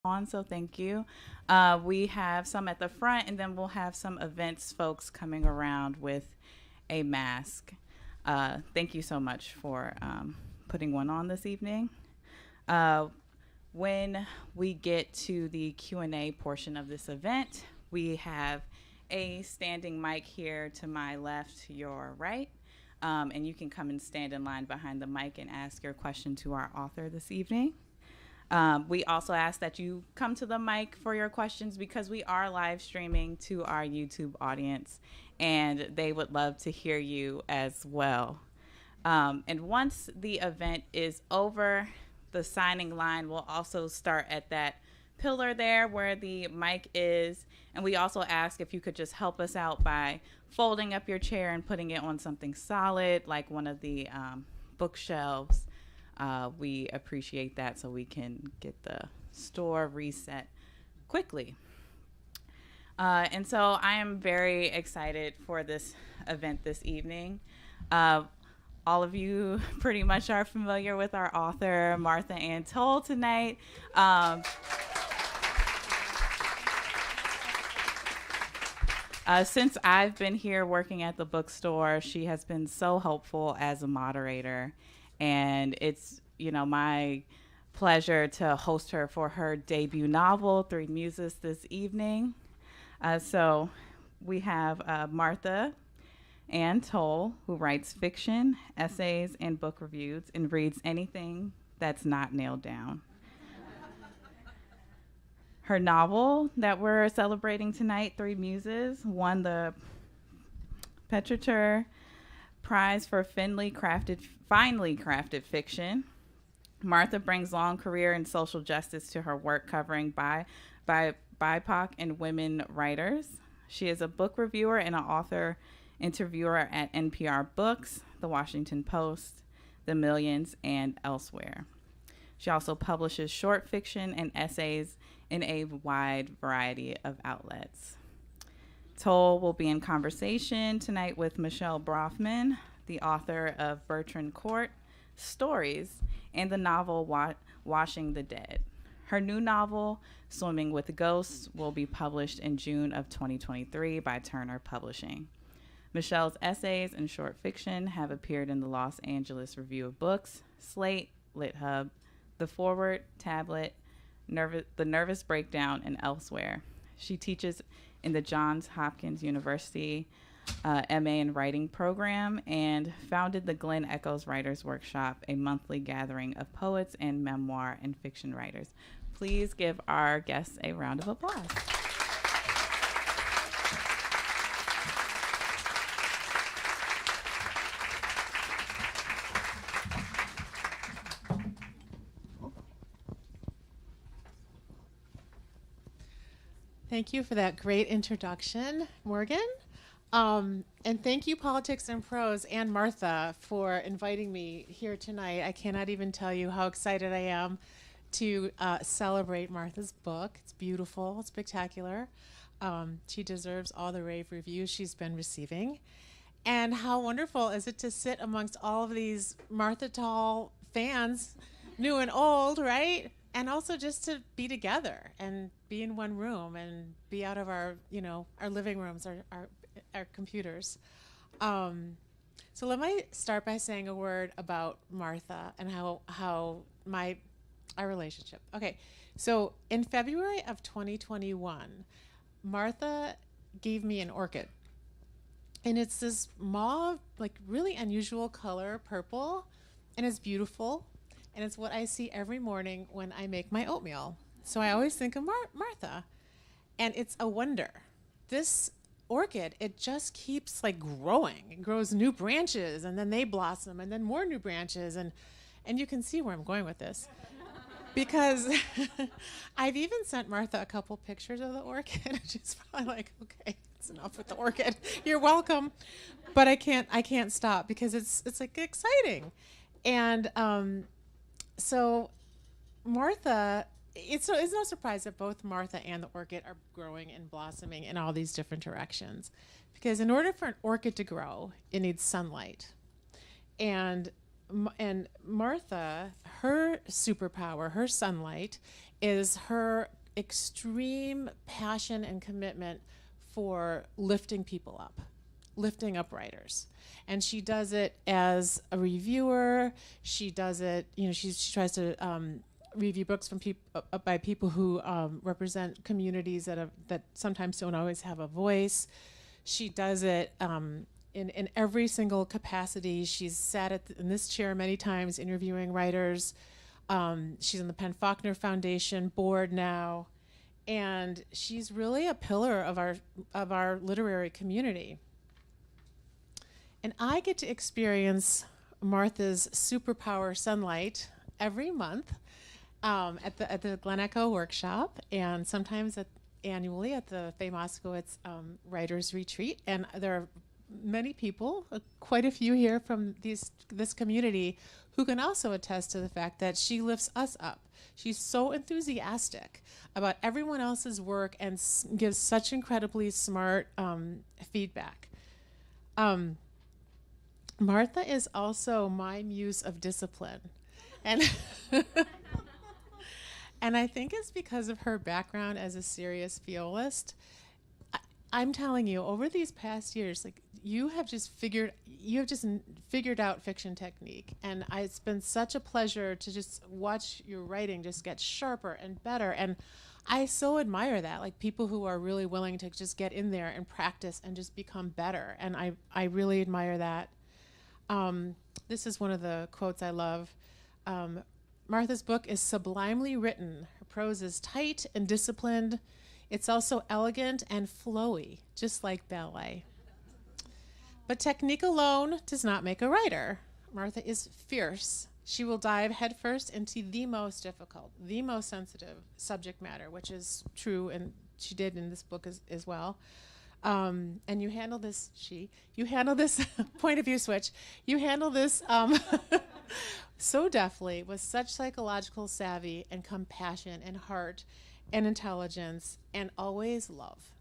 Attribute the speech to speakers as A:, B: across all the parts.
A: on, so thank you. We have some at the front, and then we'll have some events folks coming around with a mask. Thank you so much for putting one on this evening. Uh, when we get to the Q&A portion of this event, we have a standing mic here to my left, your right. And you can come and stand in line behind the mic and ask your question to our author this evening. We also ask that you come to the mic for your questions because we are live streaming to our YouTube audience and they would love to hear you as well. And once the event is over, the signing line will also start at that pillar there where the mic is. And we also ask if you could just help us out by folding up your chair and putting it on something solid like one of the bookshelves. We appreciate that so we can get the store reset quickly. And so I am very excited for this event this evening. All of you pretty much are familiar with our author, Martha Ann Toll, tonight. Since I've been here working at the bookstore, she has been so helpful as a moderator. And it's, my pleasure to host her for her debut novel, Three Muses, this evening. So we have Martha Ann Toll, who writes fiction, essays, and book reviews, and reads anything that's not nailed down. Her novel that we're celebrating tonight, Three Muses, won the Petrichor Prize for finely crafted fiction. Martha brings long career in social justice to her work covering BIPOC and women writers. She is a book reviewer and an author interviewer at NPR Books, The Washington Post, The Millions, and elsewhere. She also publishes short fiction and essays in a wide variety of outlets. Toll will be in conversation tonight with Michelle Brafman, the author of Bertrand Court, Stories, and the novel Washing the Dead. Her new novel, Swimming with Ghosts, will be published in June of 2023 by Turner Publishing. Michelle's essays and short fiction have appeared in the Los Angeles Review of Books, Slate, LitHub, The Forward, Tablet, The Nervous Breakdown, and elsewhere. She teaches in the Johns Hopkins University MA in Writing program and founded the Glen Echoes Writers Workshop, a monthly gathering of poets and memoir and fiction writers. Please give our guests a round of applause.
B: Thank you for that great introduction, Morgan. And thank you, Politics and Prose and Martha, for inviting me here tonight. I cannot even tell you how excited I am to celebrate Martha's book. It's beautiful, it's spectacular. She deserves all the rave reviews she's been receiving. And how wonderful is it to sit amongst all of these Martha Toll fans, new and old, right? And also just to be together and be in one room and be out of our living rooms, our computers. So let me start by saying a word about Martha and how our relationship. Okay, so in February of 2021, Martha gave me an orchid. And it's this mauve, like really unusual color, purple, and it's beautiful. And it's what I see every morning when I make my oatmeal. So I always think of Martha. And it's a wonder. This orchid, it just keeps like growing. It grows new branches, and then they blossom, and then more new branches. And you can see where I'm going with this. Because I've even sent Martha a couple pictures of the orchid. She's probably like, okay, it's enough with the orchid. You're welcome. But I can't stop because it's like exciting. And so Martha, it's no surprise that both Martha and the orchid are growing and blossoming in all these different directions. Because in order for an orchid to grow, it needs sunlight. And Martha, her superpower, her sunlight, is her extreme passion and commitment for lifting people up, lifting up writers. And she does it as a reviewer. She does it, she tries to review books from by people who represent communities that sometimes don't always have a voice. She does it in every single capacity. She's sat in this chair many times interviewing writers. She's on the Penn Faulkner Foundation board now, and she's really a pillar of our literary community. And I get to experience Martha's superpower sunlight every month at the Glen Echo workshop, and sometimes annually at the Faye Moskowitz Writers Retreat. And there are many people, quite a few here from this community, who can also attest to the fact that she lifts us up. She's so enthusiastic about everyone else's work and gives such incredibly smart feedback. Martha is also my muse of discipline. And and I think it's because of her background as a serious violist. I'm telling you, over these past years, like you have just figured out fiction technique, and it's been such a pleasure to just watch your writing just get sharper and better. And I so admire that, like people who are really willing to just get in there and practice and just become better. And I really admire that. This is one of the quotes I love. Martha's book is sublimely written. Her prose is tight and disciplined. It's also elegant and flowy, just like ballet. But technique alone does not make a writer. Martha is fierce. She will dive headfirst into the most difficult, the most sensitive subject matter, which is true, and she did in this book as well. And you handle this, point of view switch, you handle this so deftly with such psychological savvy and compassion and heart and intelligence and always love.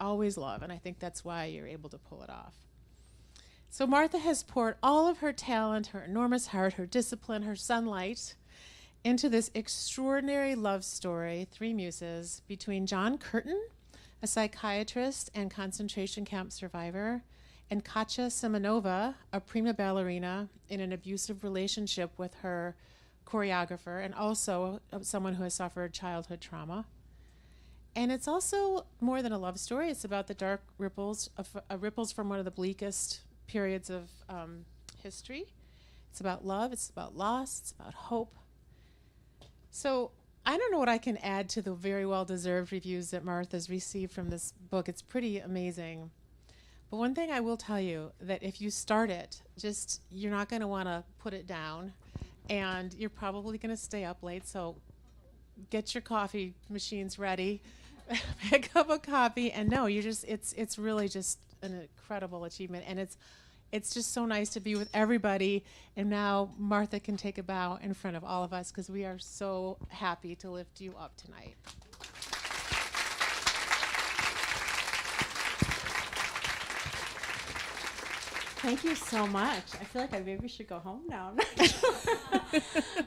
B: And I think that's why you're able to pull it off. So Martha has poured all of her talent, her enormous heart, her discipline, her sunlight into this extraordinary love story, Three Muses, between John Curtin, a psychiatrist and concentration camp survivor, and Katya Symanova, a prima ballerina in an abusive relationship with her choreographer, and also someone who has suffered childhood trauma. And it's also more than a love story. It's about the dark ripples from one of the bleakest periods of history. It's about love, it's about loss, it's about hope. So I don't know what I can add to the very well-deserved reviews that Martha's received from this book. It's pretty amazing. But one thing I will tell you, that if you start it, you're not going to want to put it down, and you're probably going to stay up late, so get your coffee machines ready, pick up a copy, and no, it's really just an incredible achievement, and it's just so nice to be with everybody. And now Martha can take a bow in front of all of us, because we are so happy to lift you up tonight.
C: Thank you so much. I feel like I maybe should go home now.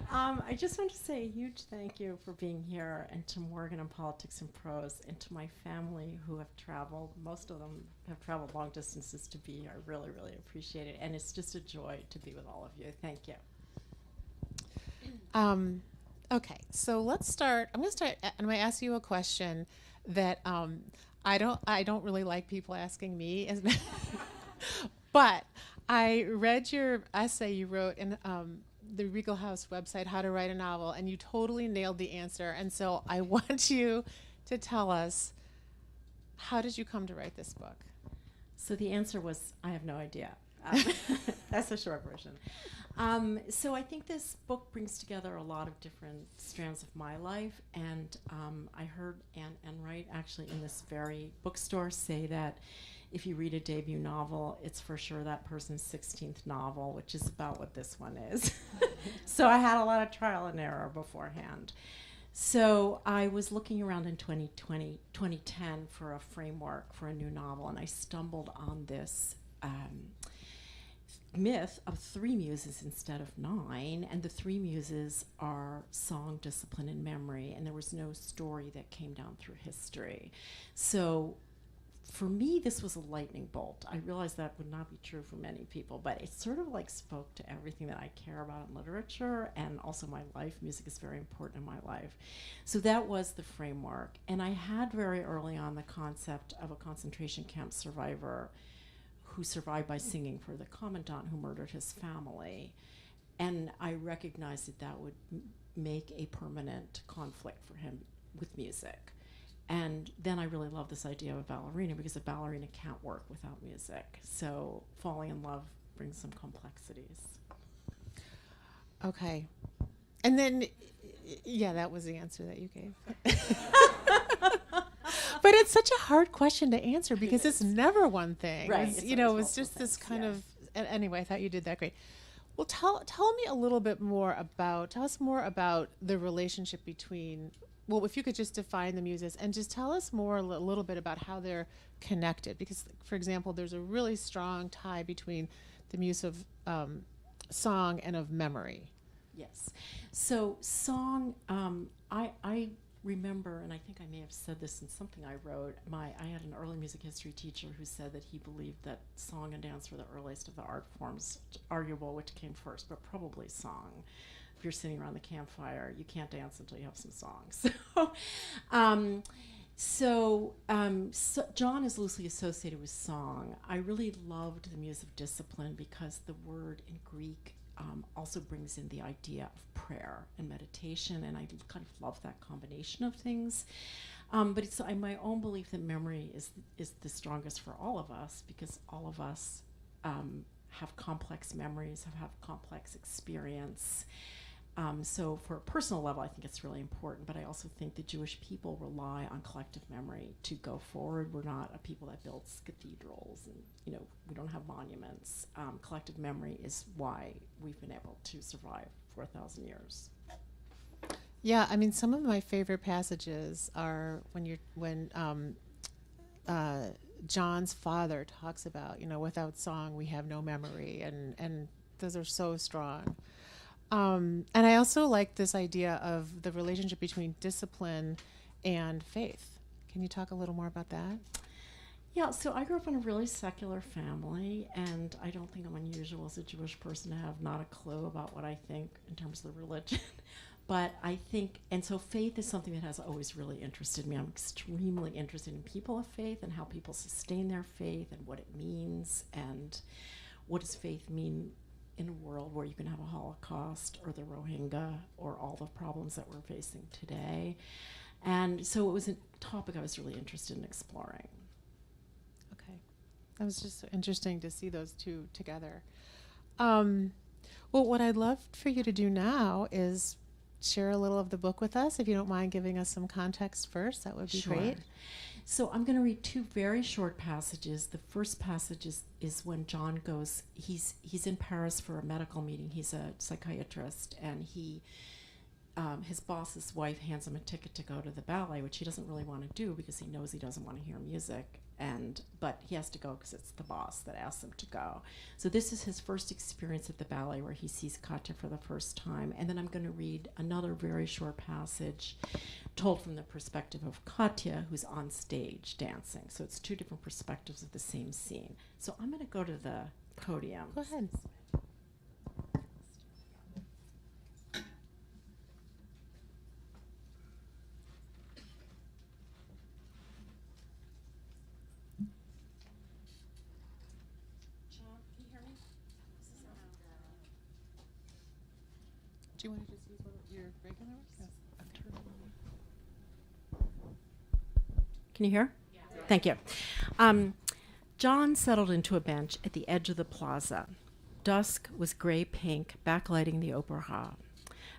C: I just want to say a huge thank you for being here, and to Morgan and Politics and Prose, and to my family who have traveled. Most of them have traveled long distances to be here. I really, really appreciate it. And it's just a joy to be with all of you. Thank you.
B: Okay, so let's start. I'm going to ask you a question that I don't really like people asking me. But I read your essay you wrote in the Regal House website, How to Write a Novel, and you totally nailed the answer. And so I want you to tell us, how did you come to write this book?
C: So the answer was, I have no idea. That's the short version. So I think this book brings together a lot of different strands of my life. And I heard Anne Enright actually in this very bookstore say that if you read a debut novel, it's for sure that person's 16th novel, which is about what this one is. So I had a lot of trial and error beforehand. So I was looking around in 2010 for a framework for a new novel, and I stumbled on this myth of 3 muses instead of 9, and the 3 muses are song, discipline, and memory, and there was no story that came down through history. So for me, this was a lightning bolt. I realize that would not be true for many people, but it sort of like spoke to everything that I care about in literature and also my life. Music is very important in my life. So that was the framework. And I had very early on the concept of a concentration camp survivor who survived by singing for the commandant who murdered his family. And I recognized that that would make a permanent conflict for him with music. And then I really love this idea of a ballerina, because a ballerina can't work without music. So falling in love brings some complexities.
B: Okay. And then, yeah, that was the answer that you gave. But it's such a hard question to answer because it's never one thing.
C: Right.
B: It's, you know, it's just this kind of, anyway, I thought you did that great. Well, tell me a little bit more about, tell us more about the relationship between, well, if you could just define the muses and just tell us more a little bit about how they're connected. Because, for example, there's a really strong tie between the muse of song and of memory.
C: Yes. So song, I remember, and I think I may have said this in something I wrote, I had an early music history teacher who said that he believed that song and dance were the earliest of the art forms, arguable which came first, but probably song. If you're sitting around the campfire, you can't dance until you have some songs. So John is loosely associated with song. I really loved the muse of discipline because the word in Greek also brings in the idea of prayer and meditation, and I kind of love that combination of things. But it's my own belief that memory is the strongest for all of us, because all of us have complex memories, have complex experience. So for a personal level, I think it's really important, but I also think the Jewish people rely on collective memory to go forward. We're not a people that builds cathedrals, and we don't have monuments. Collective memory is why we've been able to survive for 1,000 years.
B: Yeah, I mean, some of my favorite passages are when John's father talks about, without song we have no memory, and those are so strong. And I also like this idea of the relationship between discipline and faith. Can you talk a little more about that?
C: Yeah, so I grew up in a really secular family, and I don't think I'm unusual as a Jewish person to have not a clue about what I think in terms of the religion. But I think, and so faith is something that has always really interested me. I'm extremely interested in people of faith and how people sustain their faith and what it means, and what does faith mean in a world where you can have a Holocaust or the Rohingya or all the problems that we're facing today. And so it was a topic I was really interested in exploring.
B: Okay. That was just interesting to see those two together. Well, what I'd love for you to do now is share a little of the book with us. If you don't mind giving us some context first, that would be great.
C: So I'm going to read 2 very short passages. The first passage is when John goes, he's in Paris for a medical meeting. He's a psychiatrist, and his boss's wife hands him a ticket to go to the ballet, which he doesn't really want to do because he knows he doesn't want to hear music. But he has to go because it's the boss that asks him to go. So this is his first experience at the ballet, where he sees Katya for the first time. And then I'm going to read another very short passage told from the perspective of Katya, who's on stage dancing. So it's 2 different perspectives of the same scene. So I'm going to go to the podium.
B: Go ahead. Do you want to just use one of your regular ones? Yes.
C: Can you hear? Yeah. Thank you. John settled into a bench at the edge of the plaza. Dusk was gray-pink, backlighting the opera.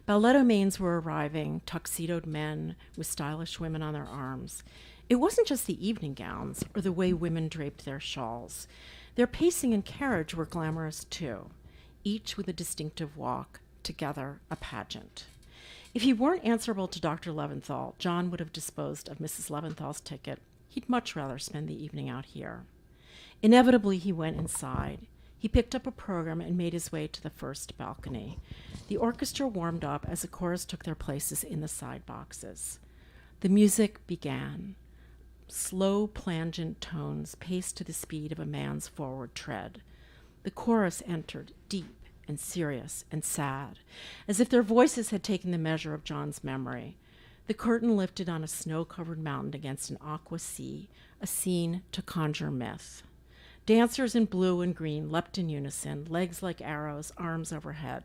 C: Balletto mains were arriving, tuxedoed men with stylish women on their arms. It wasn't just the evening gowns or the way women draped their shawls. Their pacing and carriage were glamorous too, each with a distinctive walk, together a pageant. If he weren't answerable to Dr. Leventhal, John would have disposed of Mrs. Leventhal's ticket. He'd much rather spend the evening out here. Inevitably, he went inside. He picked up a program and made his way to the first balcony. The orchestra warmed up as the chorus took their places in the side boxes. The music began. Slow, plangent tones paced to the speed of a man's forward tread. The chorus entered, deep and serious and sad, as if their voices had taken the measure of John's memory. The curtain lifted on a snow-covered mountain against an aqua sea, a scene to conjure myth. Dancers in blue and green leapt in unison, legs like arrows, arms overhead.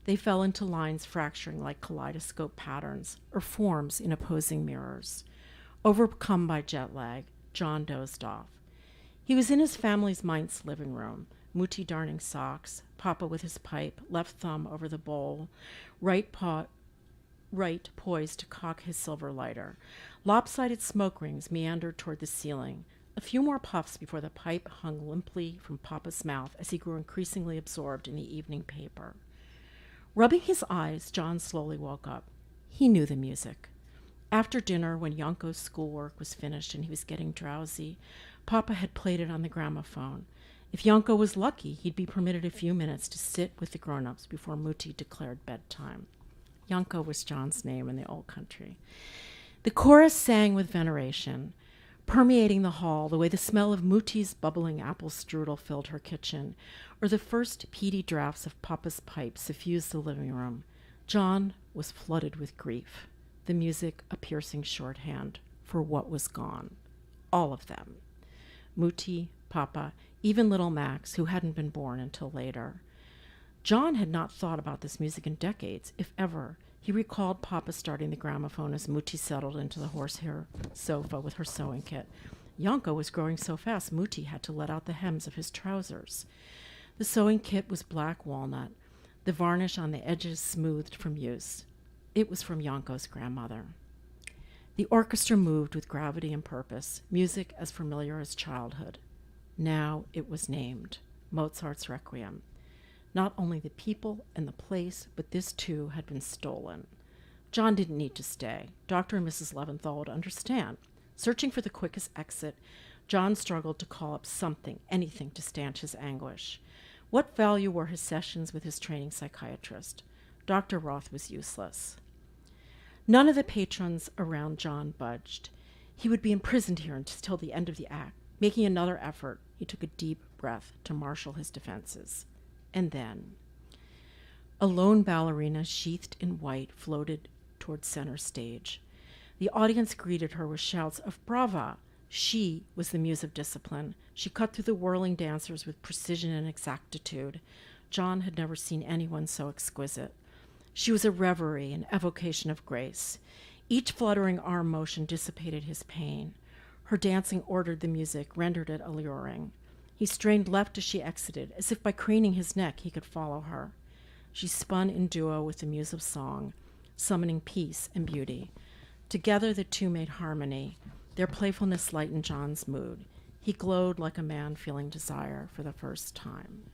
C: They fell into lines fracturing like kaleidoscope patterns, or forms in opposing mirrors. Overcome by jet lag, John dozed off. He was in his family's Mainz living room, Mutti darning socks, Papa with his pipe, left thumb over the bowl, right poised to cock his silver lighter. Lopsided smoke rings meandered toward the ceiling. A few more puffs before the pipe hung limply from Papa's mouth as he grew increasingly absorbed in the evening paper. Rubbing his eyes, John slowly woke up. He knew the music. After dinner, when Yanko's schoolwork was finished and he was getting drowsy, Papa had played it on the gramophone. If Yanko was lucky, he'd be permitted a few minutes to sit with the grown-ups before Mutti declared bedtime. Yanko was John's name in the old country. The chorus sang with veneration, permeating the hall the way the smell of Mutti's bubbling apple strudel filled her kitchen, or the first peaty draughts of Papa's pipe suffused the living room. John was flooded with grief, the music a piercing shorthand for what was gone. All of them. Mutti, Papa, even little Max, who hadn't been born until later. John had not thought about this music in decades, if ever. He recalled Papa starting the gramophone as Mutti settled into the horsehair sofa with her sewing kit. Yanko was growing so fast, Mutti had to let out the hems of his trousers. The sewing kit was black walnut, the varnish on the edges smoothed from use. It was from Yanko's grandmother. The orchestra moved with gravity and purpose, music as familiar as childhood. Now it was named Mozart's Requiem. Not only the people and the place, but this too had been stolen. John didn't need to stay. Dr. and Mrs. Leventhal would understand. Searching for the quickest exit, John struggled to call up something, anything to stanch his anguish. What value were his sessions with his training psychiatrist? Dr. Roth was useless. None of the patrons around John budged. He would be imprisoned here until the end of the act. Making another effort, he took a deep breath to marshal his defenses. And then, a lone ballerina sheathed in white floated toward center stage. The audience greeted her with shouts of brava. She was the muse of discipline. She cut through the whirling dancers with precision and exactitude. John had never seen anyone so exquisite. She was a reverie, an evocation of grace. Each fluttering arm motion dissipated his pain. Her dancing ordered the music, rendered it alluring. He strained left as she exited, as if by craning his neck he could follow her. She spun in duo with the muse of song, summoning peace and beauty. Together the two made harmony. Their playfulness lightened John's mood. He glowed like a man feeling desire for the first time.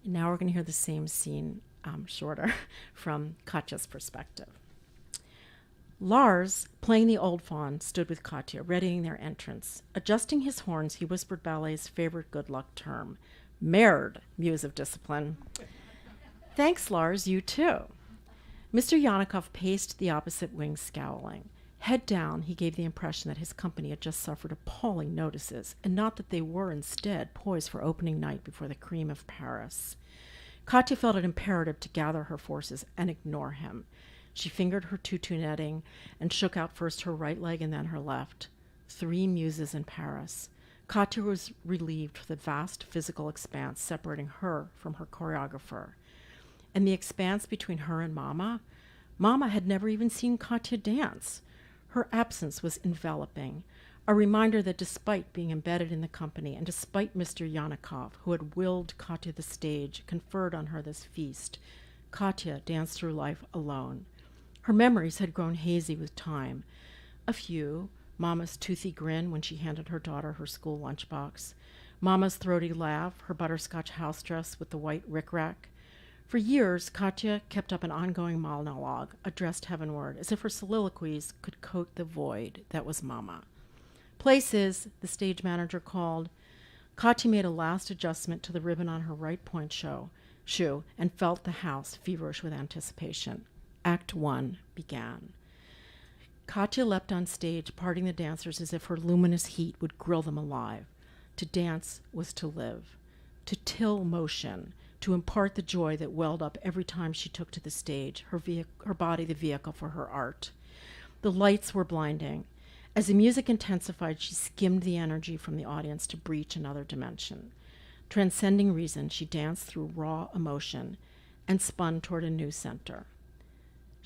C: And now we're going to hear the same scene, shorter, from Katya's perspective. Lars, playing the old faun, stood with Katya, readying their entrance. Adjusting his horns, he whispered ballet's favorite good luck term, "Merde, muse of discipline." "Thanks, Lars, you too." Mr. Yanikov paced the opposite wing, scowling. Head down, he gave the impression that his company had just suffered appalling notices, and not that they were instead poised for opening night before the cream of Paris. Katya felt it imperative to gather her forces and ignore him. She fingered her tutu netting and shook out first her right leg and then her left. 3 muses in Paris. Katya was relieved for the vast physical expanse separating her from her choreographer. And the expanse between her and Mama? Mama had never even seen Katya dance. Her absence was enveloping, a reminder that despite being embedded in the company and despite Mr. Yanikov, who had willed Katya the stage, conferred on her this feast, Katya danced through life alone. Her memories had grown hazy with time. A few, Mama's toothy grin when she handed her daughter her school lunchbox, Mama's throaty laugh, her butterscotch house dress with the white rickrack. For years, Katya kept up an ongoing monologue, addressed heavenward, as if her soliloquies could coat the void that was Mama. "Places," the stage manager called. Katya made a last adjustment to the ribbon on her right point shoe and felt the house feverish with anticipation. Act 1 began. Katya leapt on stage, parting the dancers as if her luminous heat would grill them alive. To dance was to live, to till motion, to impart the joy that welled up every time she took to the stage, her body the vehicle for her art. The lights were blinding. As the music intensified, she skimmed the energy from the audience to breach another dimension. Transcending reason, she danced through raw emotion and spun toward a new center.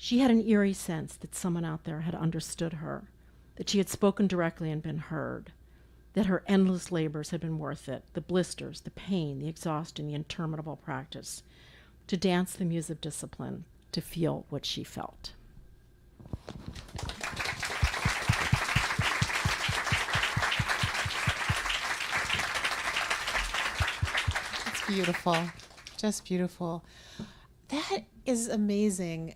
C: She had an eerie sense that someone out there had understood her, that she had spoken directly and been heard, that her endless labors had been worth it, the blisters, the pain, the exhaustion, the interminable practice, to dance the muse of discipline, to feel what she felt.
B: Beautiful. Just beautiful. That is amazing.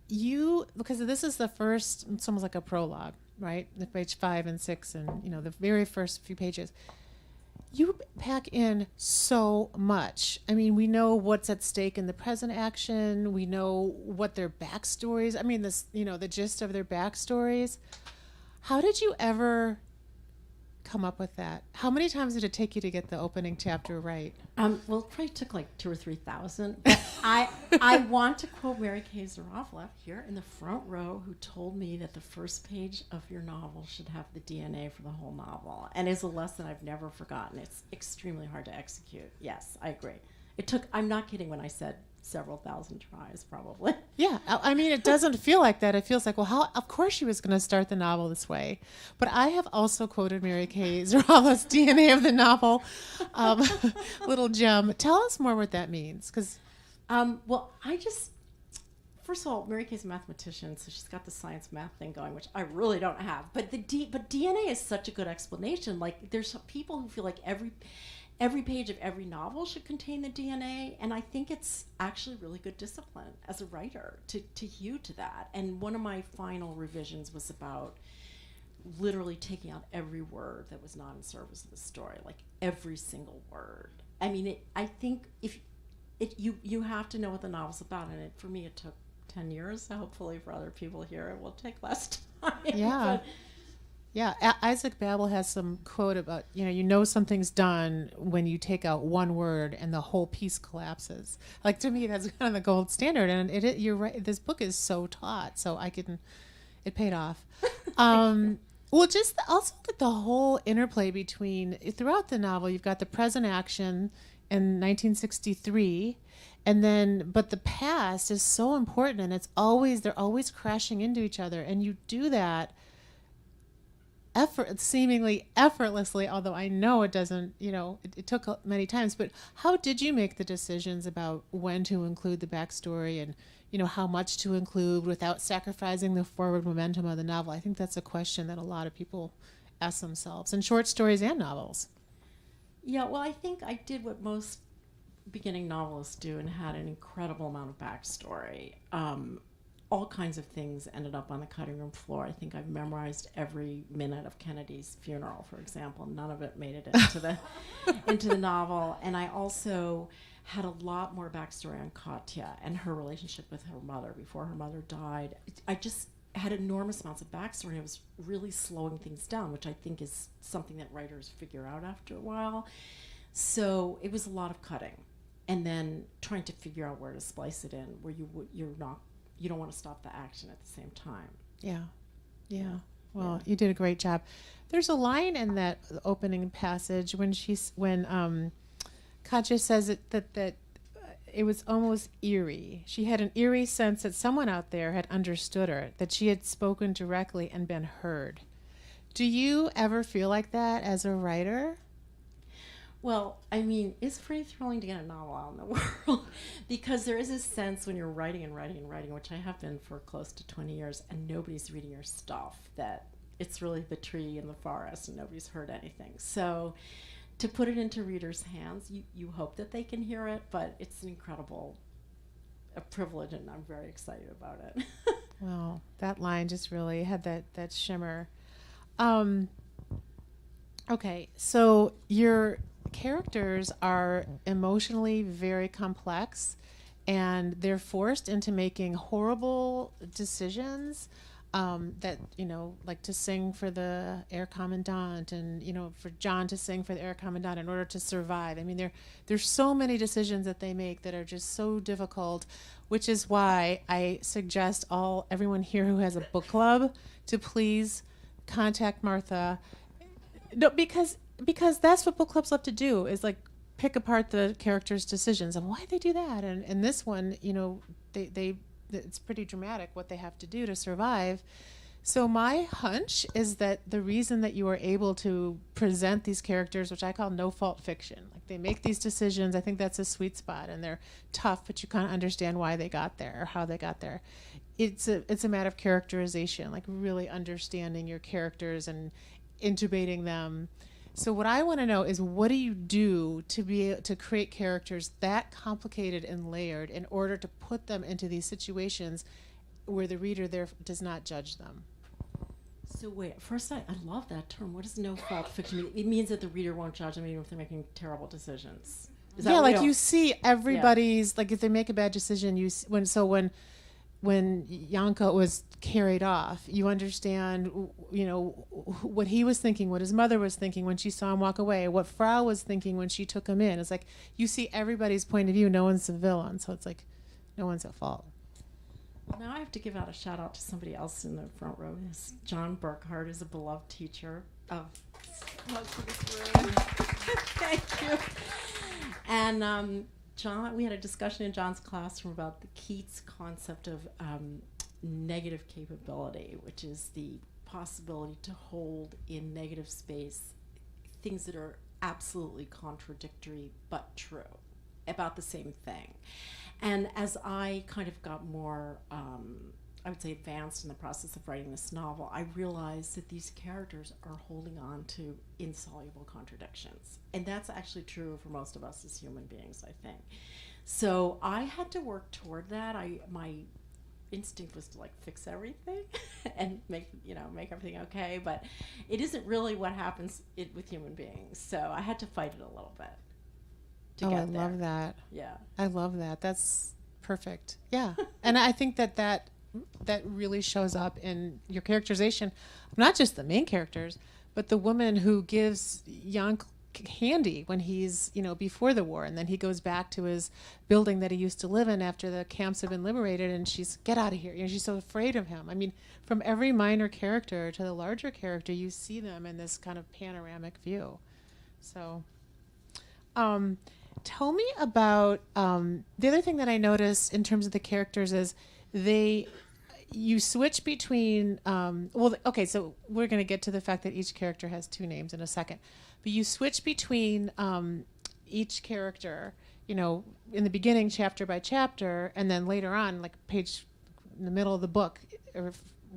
B: Because this is the first, it's almost like a prologue, right? The page 5 and 6 and, the very first few pages. You pack in so much. I mean, we know what's at stake in the present action. We know what their backstories, the gist of their backstories. How did you ever come up with that? How many times did it take you to get the opening chapter right?
C: Well, it probably took like 2,000 or 3,000. But I want to quote Mary Kay Zaroff here in the front row, who told me that the first page of your novel should have the DNA for the whole novel, and is a lesson I've never forgotten. It's extremely hard to execute. Yes, I agree. It took, I'm not kidding when I said several thousand tries, probably.
B: Yeah, I mean, it doesn't feel like that. It feels like, well, of course she was going to start the novel this way. But I have also quoted Mary Kay Zaroff's DNA of the novel, little gem. Tell us more what that means, because
C: first of all, Mary Kay's a mathematician, so she's got the science math thing going, which I really don't have. But but DNA is such a good explanation. Like, there's people who feel like every page of every novel should contain the DNA, and I think it's actually really good discipline as a writer to hew to that. And one of my final revisions was about literally taking out every word that was not in service of the story, like every single word. I mean, I think you have to know what the novel's about, and for me it took 10 years. Hopefully for other people here it will take less time.
B: Yeah. Yeah, Isaac Babel has some quote about, something's done when you take out one word and the whole piece collapses. Like, to me, that's kind of the gold standard. And you're right. This book is so taught, so it paid off. Well, just also the whole interplay between, throughout the novel, you've got the present action in 1963, but the past is so important, and they're always crashing into each other, and you do that seemingly effortlessly, although I know it doesn't, it took many times. But how did you make the decisions about when to include the backstory and, how much to include without sacrificing the forward momentum of the novel? I think that's a question that a lot of people ask themselves in short stories and novels.
C: Yeah, well, I think I did what most beginning novelists do and had an incredible amount of backstory. All kinds of things ended up on the cutting room floor. I think I've memorized every minute of Kennedy's funeral, for example. None of it made it into the novel. And I also had a lot more backstory on Katya and her relationship with her mother before her mother died. I just had enormous amounts of backstory, and it was really slowing things down, which I think is something that writers figure out after a while. So it was a lot of cutting, and then trying to figure out where to splice it in, where you don't want to stop the action at the same time.
B: Yeah. Well, you did a great job. There's a line in that opening passage when Katya says that it was almost eerie. She had an eerie sense that someone out there had understood her, that she had spoken directly and been heard. Do you ever feel like that as a writer?
C: Well, I mean, it's pretty thrilling to get a novel out in the world, because there is a sense when you're writing and writing and writing, which I have been for close to 20 years, and nobody's reading your stuff, that it's really the tree in the forest and nobody's heard anything. So to put it into readers' hands, you hope that they can hear it, but it's an incredible privilege, and I'm very excited about it.
B: Wow, that line just really had that shimmer. Okay, so characters are emotionally very complex, and they're forced into making horrible decisions, that, like to sing for the air commandant, and, for John to sing for the air commandant in order to survive. I mean, there's so many decisions that they make that are just so difficult, which is why I suggest everyone here who has a book club to please contact Martha. No, because that's what book clubs love to do, is like pick apart the characters' decisions and why they do that. And this one, they it's pretty dramatic what they have to do to survive. So my hunch is that the reason that you are able to present these characters, which I call no fault fiction, like they make these decisions, I think that's a sweet spot, and they're tough, but you kind of understand why they got there or how they got there. It's a matter of characterization, like really understanding your characters and intubating them. So what I want to know is, what do you do to be able to create characters that complicated and layered in order to put them into these situations where the reader there does not judge them?
C: So wait, first I love that term. What does no fault fiction mean? It means that the reader won't judge them even if they're making terrible decisions. Is that
B: Yeah, like
C: real?
B: you see everybody's, like if they make a bad decision, when Yanko was carried off, you understand, what he was thinking, what his mother was thinking when she saw him walk away, what Frau was thinking when she took him in. It's like you see everybody's point of view. No one's the villain, so it's like no one's at fault.
C: Now I have to give out a shout out to somebody else in the front row. John Burkhart is a beloved teacher. Oh, thank you. And John, we had a discussion in John's classroom about the Keats concept of negative capability, which is the possibility to hold in negative space things that are absolutely contradictory but true about the same thing. And as I kind of got more, I would say, advanced in the process of writing this novel, I realized that these characters are holding on to insoluble contradictions. And that's actually true for most of us as human beings, I think. So I had to work toward that. My instinct was to like fix everything and make everything okay, but it isn't really what happens with human beings. So I had to fight it a little bit to get there.
B: Love that.
C: Yeah.
B: I love that. That's perfect. Yeah. And I think that really shows up in your characterization, not just the main characters, but the woman who gives Jan candy when he's, before the war, and then he goes back to his building that he used to live in after the camps have been liberated, and she's, get out of here. She's so afraid of him. I mean, from every minor character to the larger character, you see them in this kind of panoramic view. So, tell me about, the other thing that I noticed in terms of the characters is you switch between, so we're going to get to the fact that each character has two names in a second, but you switch between each character, in the beginning, chapter by chapter, and then later on, like page in the middle of the book, or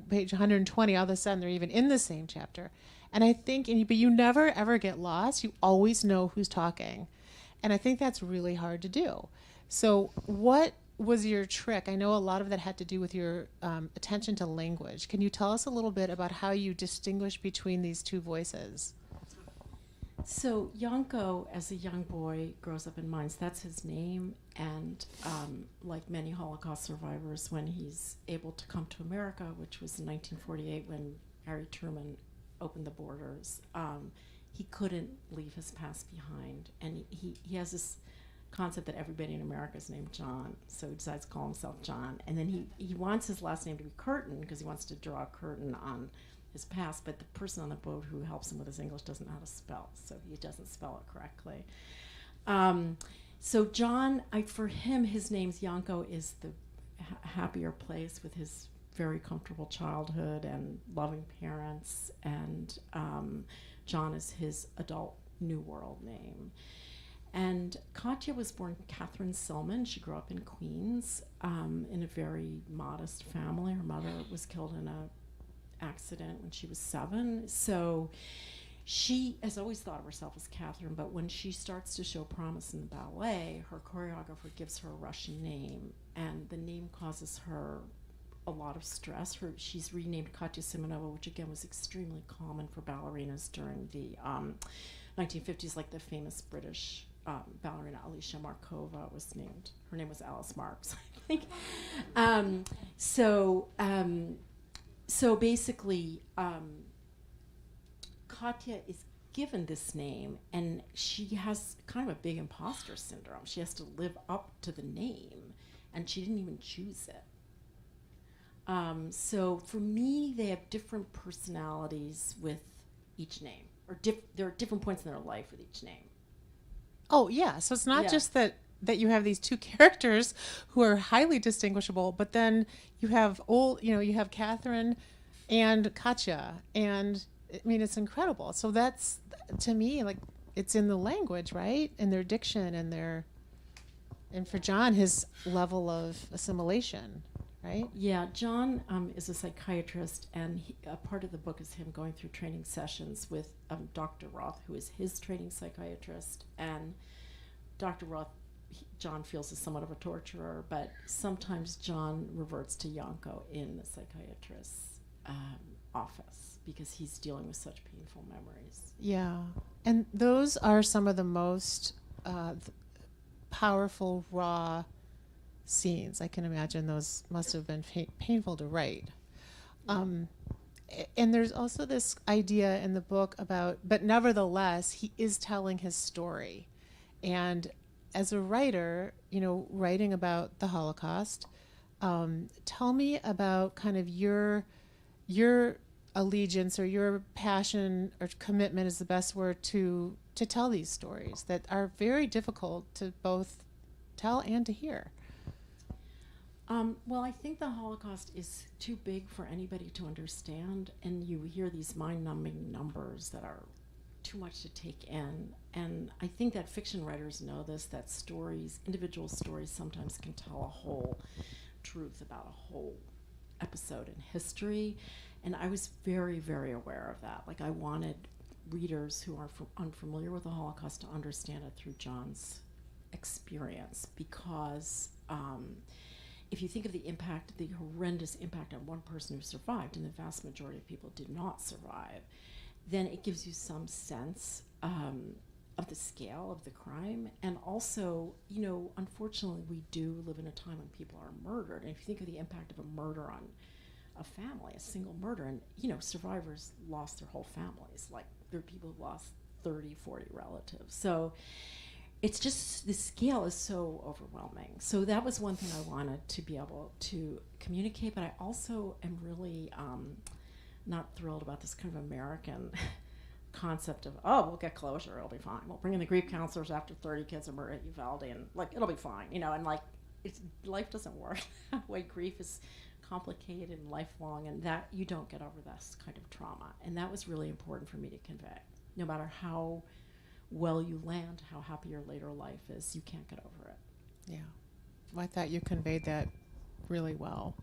B: page 120, all of a sudden they're even in the same chapter. And I think, but you never ever get lost. You always know who's talking. And I think that's really hard to do. So what was your trick? I know a lot of that had to do with your attention to language. Can you tell us a little bit about how you distinguish between these two voices?
C: So Yanko, as a young boy, grows up in Mainz. That's his name. And like many Holocaust survivors, when he's able to come to America, which was in 1948 when Harry Truman opened the borders, he couldn't leave his past behind. And he has this concept that everybody in America is named John, so he decides to call himself John. And then he wants his last name to be Curtin because he wants to draw a curtain on his past, but the person on the boat who helps him with his English doesn't know how to spell, so he doesn't spell it correctly. So John, for him, his name's Yanko is the happier place with his very comfortable childhood and loving parents, and John is his adult New World name. And Katya was born Catherine Silman. She grew up in Queens in a very modest family. Her mother was killed in an accident when she was 7. So she has always thought of herself as Catherine, but when she starts to show promise in the ballet, her choreographer gives her a Russian name, and the name causes her a lot of stress. She's renamed Katya Symanova, which again was extremely common for ballerinas during the 1950s, like the famous British ballerina Alicia Markova was named. Her name was Alice Marks, I think. So basically, Katya is given this name, and she has kind of a big imposter syndrome. She has to live up to the name, and she didn't even choose it. So for me, they have different personalities with each name, or there are different points in their life with each name.
B: Oh, yeah. So it's not just that you have these two characters who are highly distinguishable, but then you have you have Catherine and Katya, and I mean, it's incredible. So that's, to me, like, it's in the language, right? And their diction and for John, his level of assimilation, right?
C: Yeah, John is a psychiatrist, and a part of the book is him going through training sessions with Dr. Roth, who is his training psychiatrist. And Dr. Roth, John feels, is somewhat of a torturer, but sometimes John reverts to Yanko in the psychiatrist's office because he's dealing with such painful memories.
B: Yeah. And those are some of the most powerful, raw scenes. I can imagine those must have been painful to write. And there's also this idea in the book but nevertheless, he is telling his story. And as a writer, writing about the Holocaust, tell me about kind of your allegiance or your passion or commitment is the best word to tell these stories that are very difficult to both tell and to hear.
C: Well, I think the Holocaust is too big for anybody to understand, and you hear these mind-numbing numbers that are too much to take in. And I think that fiction writers know this, that individual stories sometimes can tell a whole truth about a whole episode in history. And I was very, very aware of that. Like, I wanted readers who are unfamiliar with the Holocaust to understand it through John's experience, because if you think of the impact, the horrendous impact on one person who survived, and the vast majority of people did not survive, then it gives you some sense of the scale of the crime. And also, unfortunately, we do live in a time when people are murdered. And if you think of the impact of a murder on a family, a single murder, and, survivors lost their whole families. Like, there are people who lost 30, 40 relatives. So it's just, the scale is so overwhelming. So that was one thing I wanted to be able to communicate, but I also am really not thrilled about this kind of American concept of, we'll get closure, it'll be fine. We'll bring in the grief counselors after 30 kids are murdered at Uvalde, and, like, it'll be fine, and, like, life doesn't work that way. Grief is complicated and lifelong, and that you don't get over this kind of trauma. And that was really important for me to convey. No matter how well you land, how happy your later life is, you can't get over it.
B: Yeah. Well, I thought you conveyed that really well.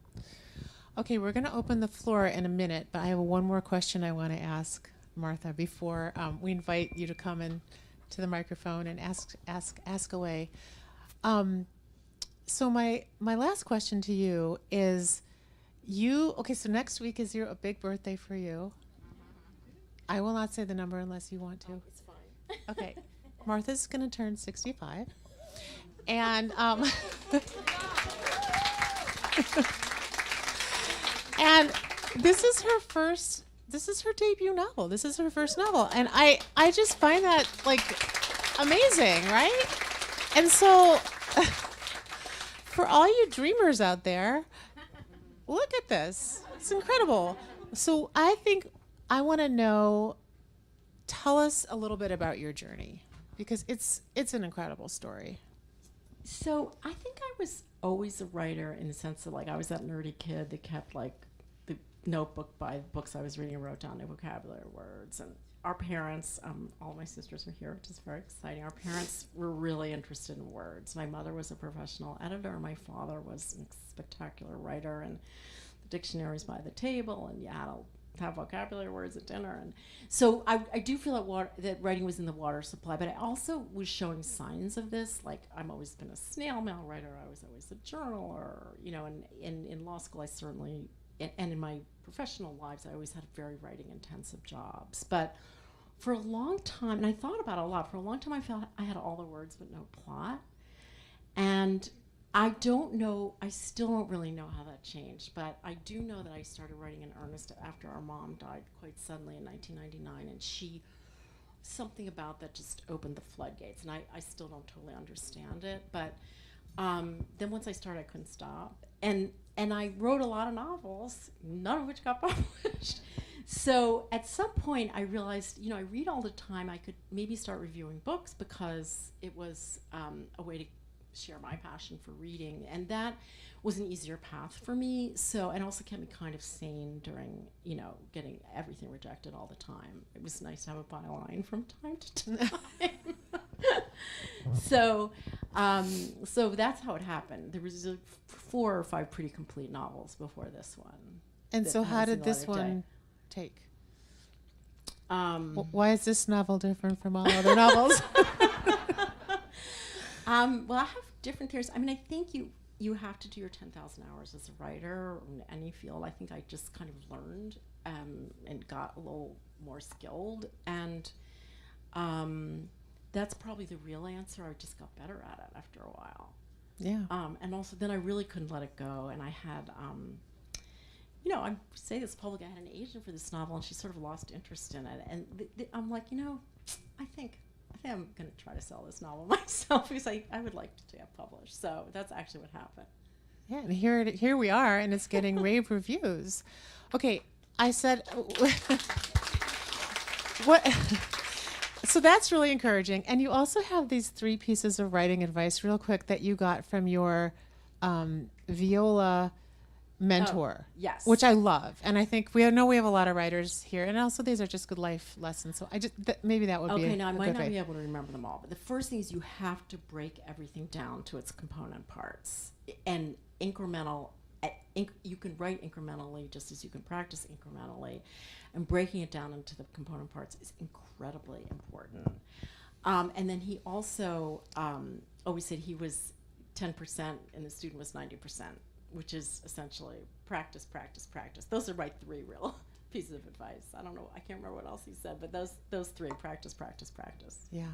B: Okay, we're going to open the floor in a minute, but I have one more question I want to ask Martha before we invite you to come in to the microphone and ask away. So my last question to you is, so next week is a big birthday for you. I will not say the number unless you want to.
C: Oh, it's fine.
B: Okay. Martha's going to turn 65. And and this is her debut novel. This is her first novel. And I just find that, like, amazing, right? And so for all you dreamers out there, look at this. It's incredible. So I think I want to know, tell us a little bit about your journey, because it's an incredible story.
C: So I think I was always a writer in the sense that, like, I was that nerdy kid that kept, like, the notebook by books I was reading and wrote down the vocabulary words. And our parents, all my sisters are here, which is very exciting. Our parents were really interested in words. My mother was a professional editor. My father was a spectacular writer, and the dictionaries by the table, and you had a have vocabulary words at dinner. And so I do feel that writing was in the water supply, but I also was showing signs of this. Like, I've always been a snail mail writer. I was always a journaler, you know, and in law school I certainly, and in my professional lives, I always had very writing intensive jobs. But for a long time, and I thought about it a lot, for a long time I felt I had all the words but no plot. And I don't know, I still don't really know how that changed, but I do know that I started writing in earnest after our mom died quite suddenly in 1999, and something about that just opened the floodgates, and I still don't totally understand it, but then once I started, I couldn't stop. And I wrote a lot of novels, none of which got published. So at some point I realized, you know, I read all the time, I could maybe start reviewing books because it was a way to share my passion for reading, and that was an easier path for me. So, and also kept me kind of sane during, you know, getting everything rejected all the time. It was nice to have a byline from time to time. So that's how it happened. There was 4 or 5 pretty complete novels before this one.
B: And so how did this one take? Why is this novel different from all other novels?
C: Well, I have different theories. I mean, I think you have to do your 10,000 hours as a writer in any field. I think I just kind of learned and got a little more skilled. And that's probably the real answer. I just got better at it after a while.
B: Yeah.
C: And also then I really couldn't let it go. And I had, you know, I say this publicly, I had an agent for this novel, and she sort of lost interest in it. And I'm like, you know, I think I'm going to try to sell this novel myself because I would like to have published. So that's actually what happened.
B: Yeah, and here we are, and it's getting rave reviews. Okay, I said, what? So that's really encouraging. And you also have these 3 pieces of writing advice, real quick, that you got from your viola mentor.
C: Yes.
B: Which I love. And I think we have a lot of writers here. And also these are just good life lessons. So maybe that would be
C: okay, now I might not
B: way.
C: be able to remember them all. But the first thing is you have to break everything down to its component parts. And incremental, you can write incrementally just as you can practice incrementally. And breaking it down into the component parts is incredibly important. And then he also always said he was 10% and the student was 90%. Which is essentially practice, practice, practice. Those are my 3 real pieces of advice. I don't know, I can't remember what else he said, but those 3, practice, practice, practice.
B: Yeah.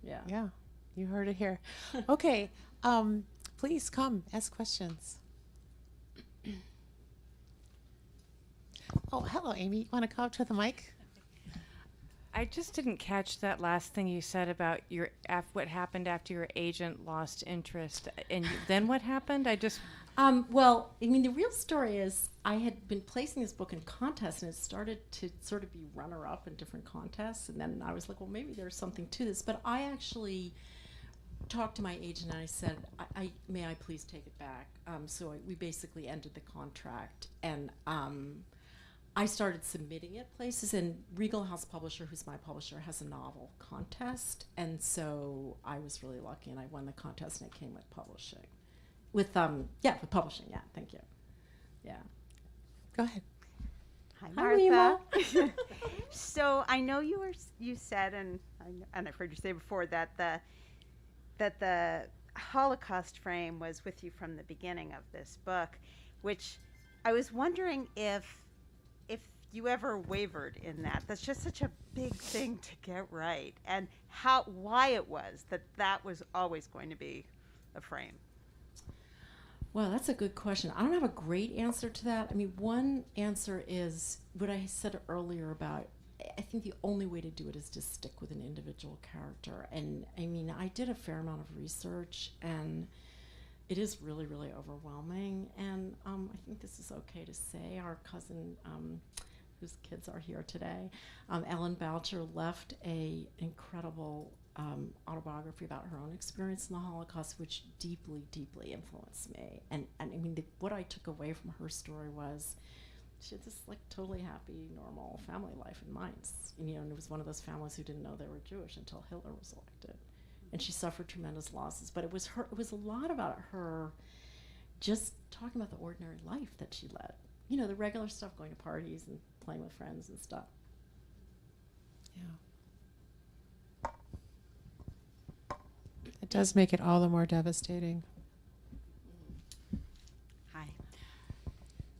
C: Yeah.
B: Yeah. You heard it here. Okay. Please come, ask questions. Oh, hello, Amy. You want to come up to the mic?
D: I just didn't catch that last thing you said about what happened after your agent lost interest. And then what happened?
C: Well, I mean, the real story is I had been placing this book in contests, and it started to sort of be runner-up in different contests. And then I was like, well, maybe there's something to this. But I actually talked to my agent, and I said, may I please take it back? So we basically ended the contract. And I started submitting it places, and Regal House Publisher, who's my publisher, has a novel contest. And so I was really lucky, and I won the contest, and it came with publishing. With publishing, yeah, thank you. Yeah.
B: Go ahead.
E: Hi,
C: Hi,
E: Martha. So I know you said, and I've heard you say before, that the Holocaust frame was with you from the beginning of this book, which I was wondering if you ever wavered in that. That's just such a big thing to get right, and why it was that was always going to be a frame.
C: Well, that's a good question. I don't have a great answer to that. I mean, one answer is what I said earlier about, I think the only way to do it is to stick with an individual character. And I mean, I did a fair amount of research, and it is really, really overwhelming. And I think this is okay to say. Our cousin, whose kids are here today, Ellen Boucher, left an incredible autobiography about her own experience in the Holocaust, which deeply, deeply influenced me. And I mean, what I took away from her story was she had this like totally happy, normal family life in Mainz. And, and it was one of those families who didn't know they were Jewish until Hitler was elected. And she suffered tremendous losses. But it was a lot about her just talking about the ordinary life that she led. the regular stuff, going to parties and playing with friends and stuff.
B: Yeah. It does make it all the more devastating.
F: Hi.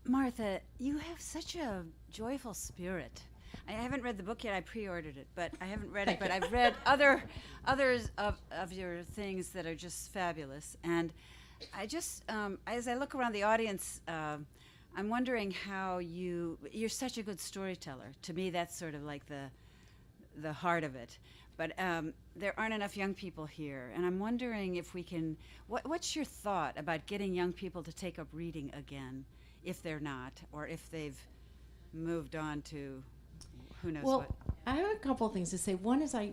F: Martha, you have such a joyful spirit. I haven't read the book yet. I pre-ordered it, but I haven't read it. But I've read others of your things that are just fabulous. And I just, as I look around the audience, I'm wondering how you're such a good storyteller. To me, that's sort of like the heart of it. But there aren't enough young people here, and I'm wondering if we can. What's your thought about getting young people to take up reading again, if they're not, or if they've moved on to who knows what?
C: I have a couple of things to say. One is I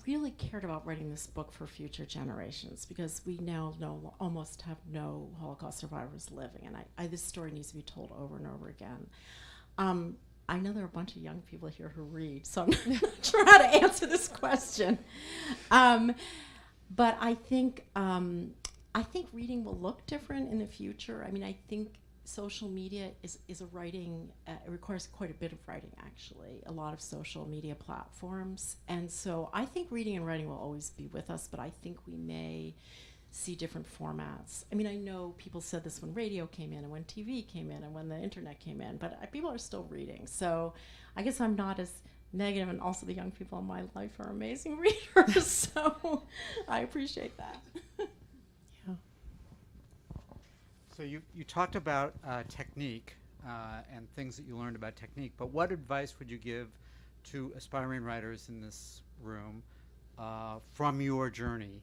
C: really cared about writing this book for future generations, because we now almost have no Holocaust survivors living, and this story needs to be told over and over again. I know there are a bunch of young people here who read, so I'm not sure how to answer this question. But I think reading will look different in the future. I mean, I think social media is a writing, it requires quite a bit of writing, actually, a lot of social media platforms. And so I think reading and writing will always be with us, but I think we may see different formats. I mean, I know people said this when radio came in and when TV came in and when the internet came in, but people are still reading. So I guess I'm not as negative, and also the young people in my life are amazing readers, so I appreciate that.
B: Yeah.
G: So you talked about technique and things that you learned about technique, but what advice would you give to aspiring writers in this room from your journey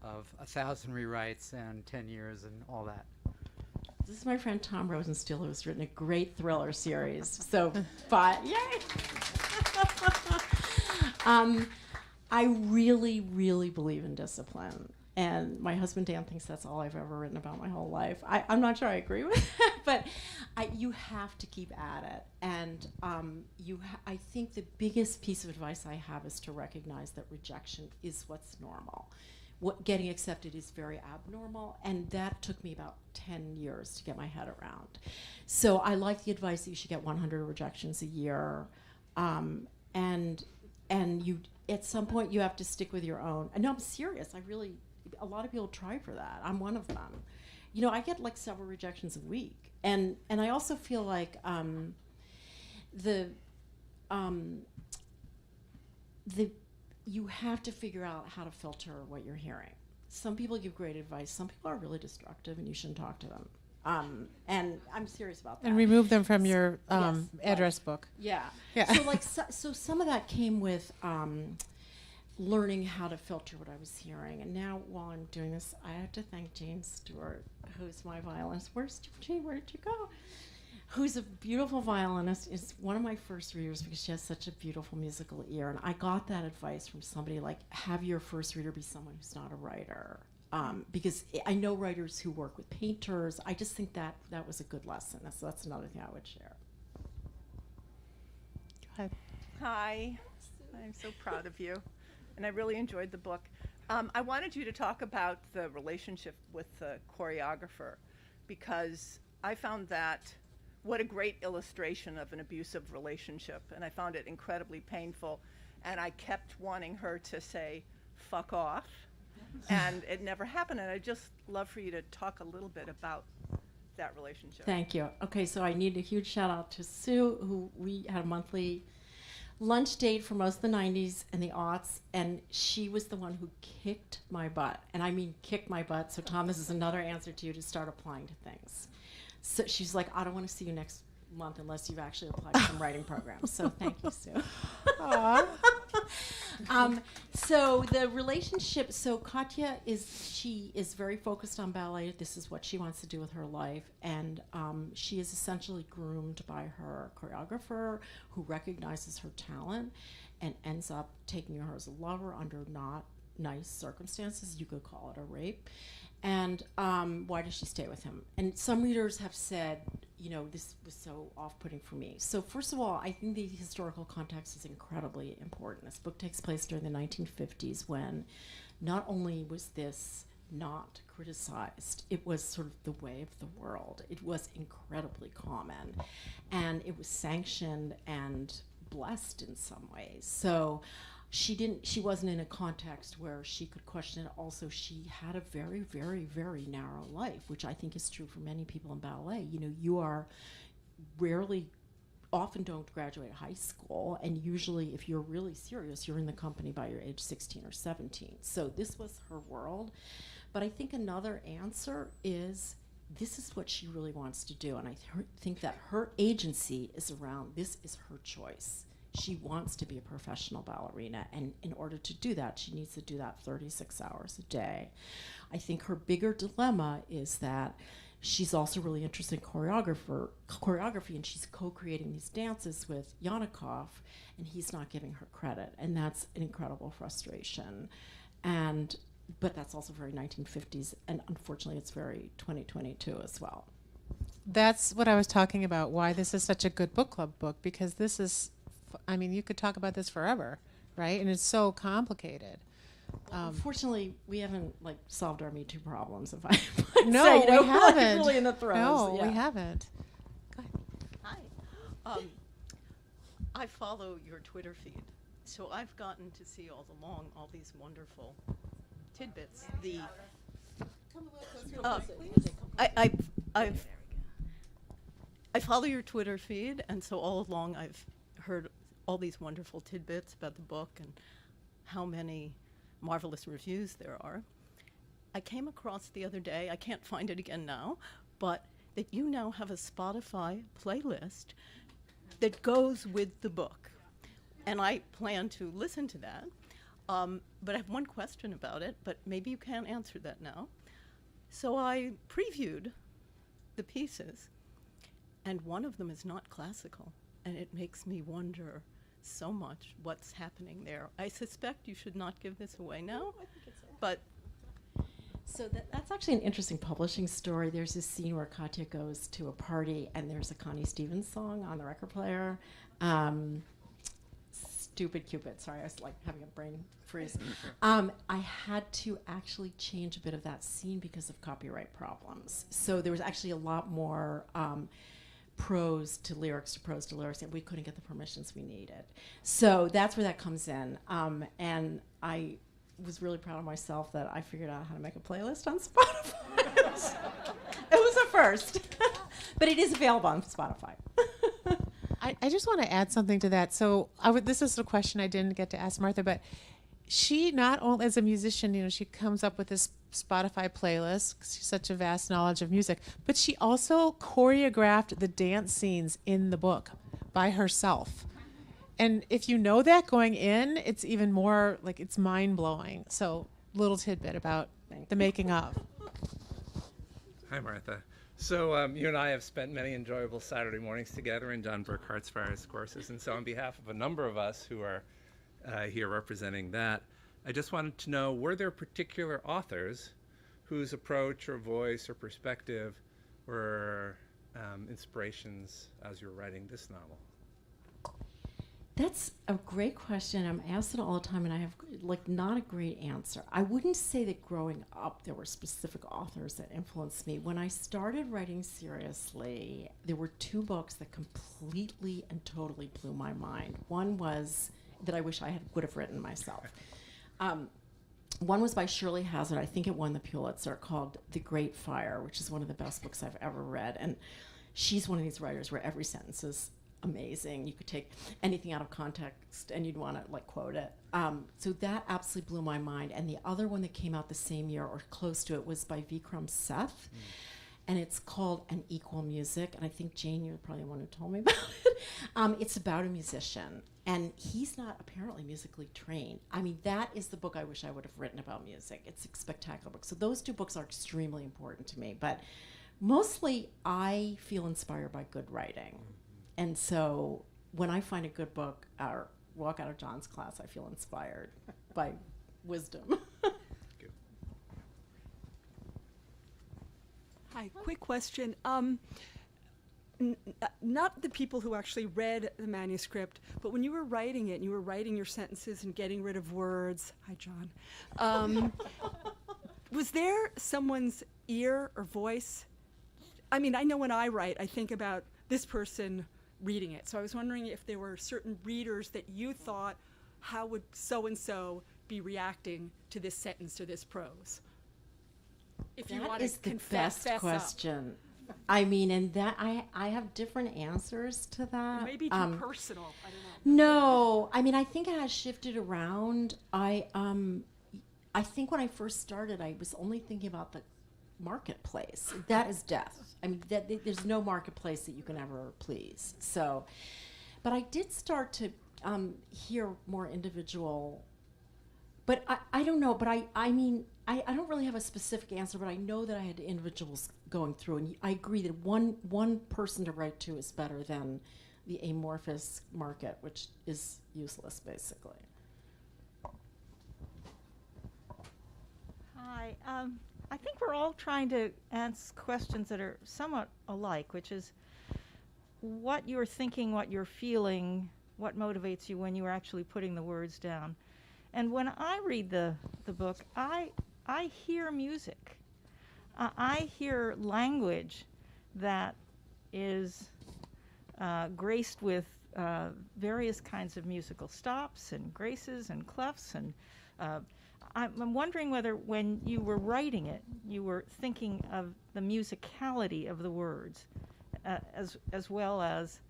G: of 1,000 rewrites and 10 years and all that?
C: This is my friend Tom Rosenstiel, who's written a great thriller series. So, but yay! I really, really believe in discipline. And my husband Dan thinks that's all I've ever written about my whole life. I'm not sure I agree with that, but you have to keep at it. And I think the biggest piece of advice I have is to recognize that rejection is what's normal. What getting accepted is very abnormal, and that took me about 10 years to get my head around. So I like the advice that you should get 100 rejections a year, and you at some point you have to stick with your own. And no, I'm serious. A lot of people try for that. I'm one of them. I get like several rejections a week, and I also feel like you have to figure out how to filter what you're hearing. Some people give great advice. Some people are really destructive, and you shouldn't talk to them. And I'm serious about that.
B: And remove them from your
C: Yes,
B: address book.
C: Yeah.
B: Yeah.
C: So some of that came with learning how to filter what I was hearing. And now while I'm doing this, I have to thank Jane Stewart, who's my violinist. Where's Jane? Where did you go? Who's a beautiful violinist, is one of my first readers because she has such a beautiful musical ear. And I got that advice from somebody like, have your first reader be someone who's not a writer. Because I know writers who work with painters. I just think that was a good lesson. So that's another thing I would share.
B: Go ahead.
H: Hi, I'm so proud of you, and I really enjoyed the book. I wanted you to talk about the relationship with the choreographer, because I found that what a great illustration of an abusive relationship, and I found it incredibly painful, and I kept wanting her to say, fuck off, and it never happened, and I'd just love for you to talk a little bit about that relationship.
C: Thank you. Okay, so I need a huge shout out to Sue, who we had a monthly lunch date for most of the 90s and the aughts, and she was the one who kicked my butt, and I mean kicked my butt. So Tom, this is another answer to you to start applying to things. So she's like, I don't want to see you next month unless you've actually applied to some writing programs. So thank you, Sue. So the relationship, so Katya is very focused on ballet. This is what she wants to do with her life. And she is essentially groomed by her choreographer, who recognizes her talent and ends up taking her as a lover under not nice circumstances. You could call it a rape. And why does she stay with him? And some readers have said, this was so off-putting for me. So first of all, I think the historical context is incredibly important. This book takes place during the 1950s, when not only was this not criticized. It was sort of the way of the world. It was incredibly common, and it was sanctioned and blessed in some ways. So she wasn't in a context where she could question it. Also, she had a very, very, very narrow life, which I think is true for many people in ballet. You know, you are often don't graduate high school, and usually if you're really serious, you're in the company by your age 16 or 17. So this was her world. But I think another answer is this is what she really wants to do, and I think that her agency is around this is her choice. She wants to be a professional ballerina, and in order to do that, she needs to do that 36 hours a day. I think her bigger dilemma is that she's also really interested in choreography, and she's co-creating these dances with Yanikov, and he's not giving her credit, and that's an incredible frustration. But that's also very 1950s, and unfortunately it's very 2022 as well.
B: That's what I was talking about, why this is such a good book club book, because this is, I mean, you could talk about this forever, right? And it's so complicated.
C: Unfortunately, we haven't solved our Me Too problems. If I
B: No,
C: say,
B: we haven't.
C: Really in the throes.
B: No,
C: yeah.
B: we haven't. Go ahead.
H: Hi. I follow your Twitter feed, so I've gotten to see all these wonderful tidbits. I follow your Twitter feed, and so all along I've heard all these wonderful tidbits about the book and how many marvelous reviews there are. I came across the other day, I can't find it again now, but that you now have a Spotify playlist that goes with the book. And I plan to listen to that. But I have one question about it, but maybe you can't answer that now. So I previewed the pieces, and one of them is not classical, and it makes me wonder so much what's happening there. I suspect you should not give this away now, but
C: so that's actually an interesting publishing story. There's this scene where Katya goes to a party, and there's a Connie Stevens song on the record player. Stupid Cupid. Sorry, I was having a brain freeze. I had to actually change a bit of that scene because of copyright problems. So there was actually a lot more prose to lyrics, and we couldn't get the permissions we needed. So that's where that comes in. And I was really proud of myself that I figured out how to make a playlist on Spotify. It was a first. But it is available on Spotify.
B: I just want to add something to that. So this is a question I didn't get to ask Martha, but she not only as a musician, she comes up with this Spotify playlist 'cause she's such a vast knowledge of music, but she also choreographed the dance scenes in the book by herself. And if you know that going in, it's even more it's mind blowing. So little tidbit about the making of.
I: Hi, Martha. So you and I have spent many enjoyable Saturday mornings together in John Burkhart's various courses. And so on behalf of a number of us who are here representing that, I just wanted to know, were there particular authors whose approach or voice or perspective were inspirations as you were writing this novel?
C: That's a great question. I'm asked it all the time, and I have not a great answer. I wouldn't say that growing up there were specific authors that influenced me. When I started writing seriously, there were two books that completely and totally blew my mind. One was that I wish I would have written myself. One was by Shirley Hazard. I think it won the Pulitzer, called The Great Fire, which is one of the best books I've ever read. And she's one of these writers where every sentence is amazing. You could take anything out of context and you'd want to quote it. So that absolutely blew my mind. And the other one that came out the same year or close to it was by Vikram Seth. And it's called An Equal Music. And I think, Jane, you're probably the one who told me about it. It's about a musician. And he's not apparently musically trained. I mean, that is the book I wish I would have written about music. It's a spectacular book. So those two books are extremely important to me. But mostly I feel inspired by good writing. And so when I find a good book or walk out of John's class, I feel inspired by wisdom.
J: Hi, quick question. Not the people who actually read the manuscript, but when you were writing it and you were writing your sentences and getting rid of words, hi, John, was there someone's ear or voice? I mean, I know when I write, I think about this person reading it. So I was wondering if there were certain readers that you thought, how would so-and-so be reacting to this sentence or this prose? If you want
C: That is
J: to
C: the
J: confess
C: best question. I mean, and that I have different answers to that.
J: Maybe too personal. I don't know.
C: No, I mean, I think it has shifted around. I think when I first started, I was only thinking about the marketplace. That is death. I mean, there's no marketplace that you can ever please. So, but I did start to hear more individual. But I don't know. But I mean, I don't really have a specific answer. But I know that I had individuals going through, and I agree that one person to write to is better than the amorphous market, which is useless, basically.
K: Hi. I think we're all trying to ask questions that are somewhat alike, which is what you're thinking, what you're feeling, what motivates you when you are actually putting the words down. And when I read the book, I hear music. I hear language that is graced with various kinds of musical stops and graces and clefs. And I'm wondering whether when you were writing it, you were thinking of the musicality of the words as well as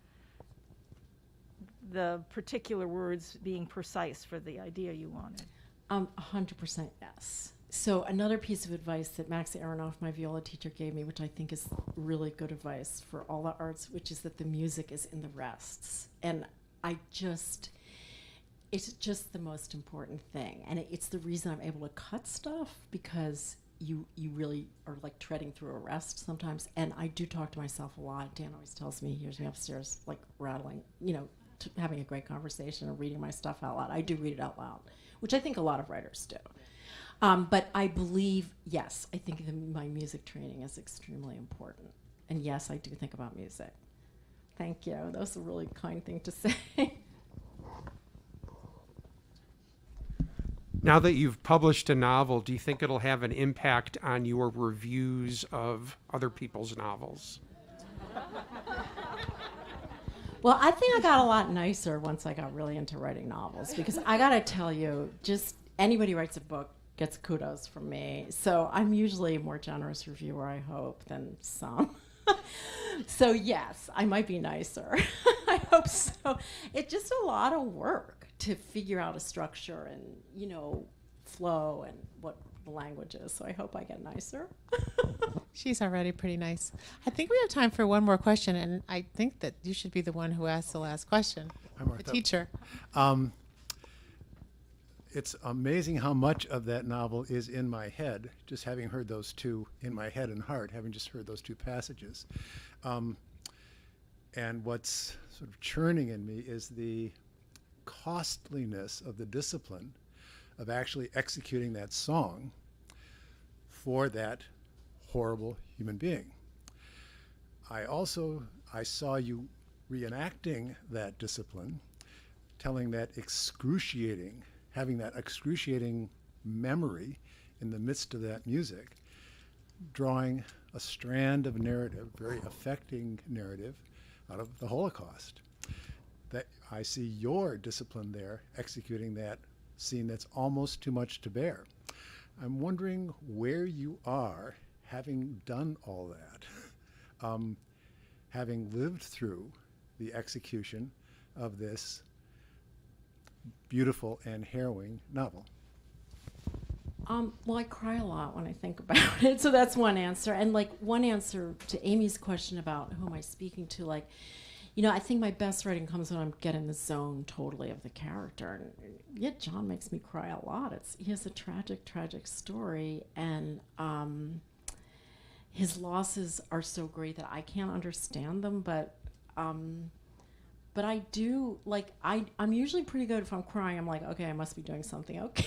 K: the particular words being precise for the idea you wanted.
C: 100% yes. So another piece of advice that Max Aronoff, my viola teacher, gave me, which I think is really good advice for all the arts, which is that the music is in the rests. And it's just the most important thing. And it's the reason I'm able to cut stuff, because you really are like treading through a rest sometimes. And I do talk to myself a lot. Dan always tells me, he hears me upstairs like rattling, having a great conversation and reading my stuff out loud. I do read it out loud, which I think a lot of writers do. But I believe, yes, I think my music training is extremely important. And yes, I do think about music. Thank you. That was a really kind thing to say.
L: Now that you've published a novel, do you think it'll have an impact on your reviews of other people's novels?
C: Well, I think I got a lot nicer once I got really into writing novels, because I got to tell you, just anybody who writes a book gets kudos from me. So I'm usually a more generous reviewer, I hope, than some. So yes, I might be nicer. I hope so. It's just a lot of work to figure out a structure and, flow and what the language is. So I hope I get nicer.
B: She's already pretty nice. I think we have time for one more question, and I think that you should be the one who asks the last question. The teacher.
M: It's amazing how much of that novel is in my head, just having heard those two in my head and heart, having just heard those two passages. And what's sort of churning in me is the costliness of the discipline of actually executing that song for that horrible human being. I saw you reenacting that discipline, telling that having that excruciating memory in the midst of that music, drawing a strand of narrative, very affecting narrative, out of the Holocaust. That I see your discipline there, executing that scene that's almost too much to bear. I'm wondering where you are, having done all that, having lived through the execution of this beautiful and harrowing novel.
C: Well, I cry a lot when I think about it, so that's one answer. And one answer to Amy's question about who am I speaking to, I think my best writing comes when I'm getting the zone totally of the character. And yet John makes me cry a lot. He has a tragic, tragic story, and his losses are so great that I can't understand them, but I do, I'm usually pretty good if I'm crying. I'm like, okay, I must be doing something okay.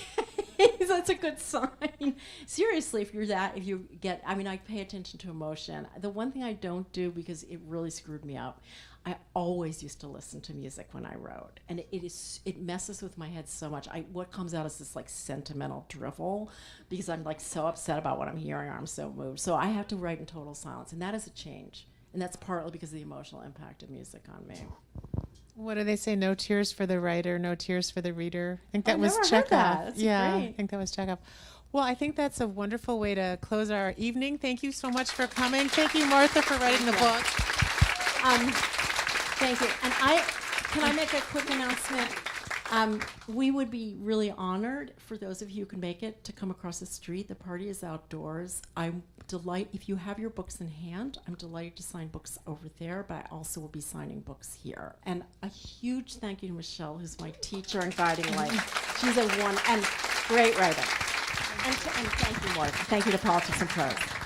C: That's a good sign. Seriously, I pay attention to emotion. The one thing I don't do, because it really screwed me up, I always used to listen to music when I wrote, and it messes with my head so much. What comes out is this like sentimental drivel, because I'm like so upset about what I'm hearing, or I'm so moved. So I have to write in total silence, and that is a change, and that's partly because of the emotional impact of music on me.
B: What do they say? No tears for the writer, no tears for the reader. I think that was
C: never heard
B: Chekhov.
C: that. That's
B: yeah,
C: great.
B: I think that was Chekhov. Well, I think that's a wonderful way to close our evening. Thank you so much for coming. Thank you, Martha, for writing the book.
C: Thank you. And can I make a quick announcement? We would be really honored for those of you who can make it to come across the street. The party is outdoors. If you have your books in hand, I'm delighted to sign books over there, but I also will be signing books here. And a huge thank you to Michelle, who's my teacher and guiding light. She's a great writer. And thank you, Mark. Thank you to Politics and Prose.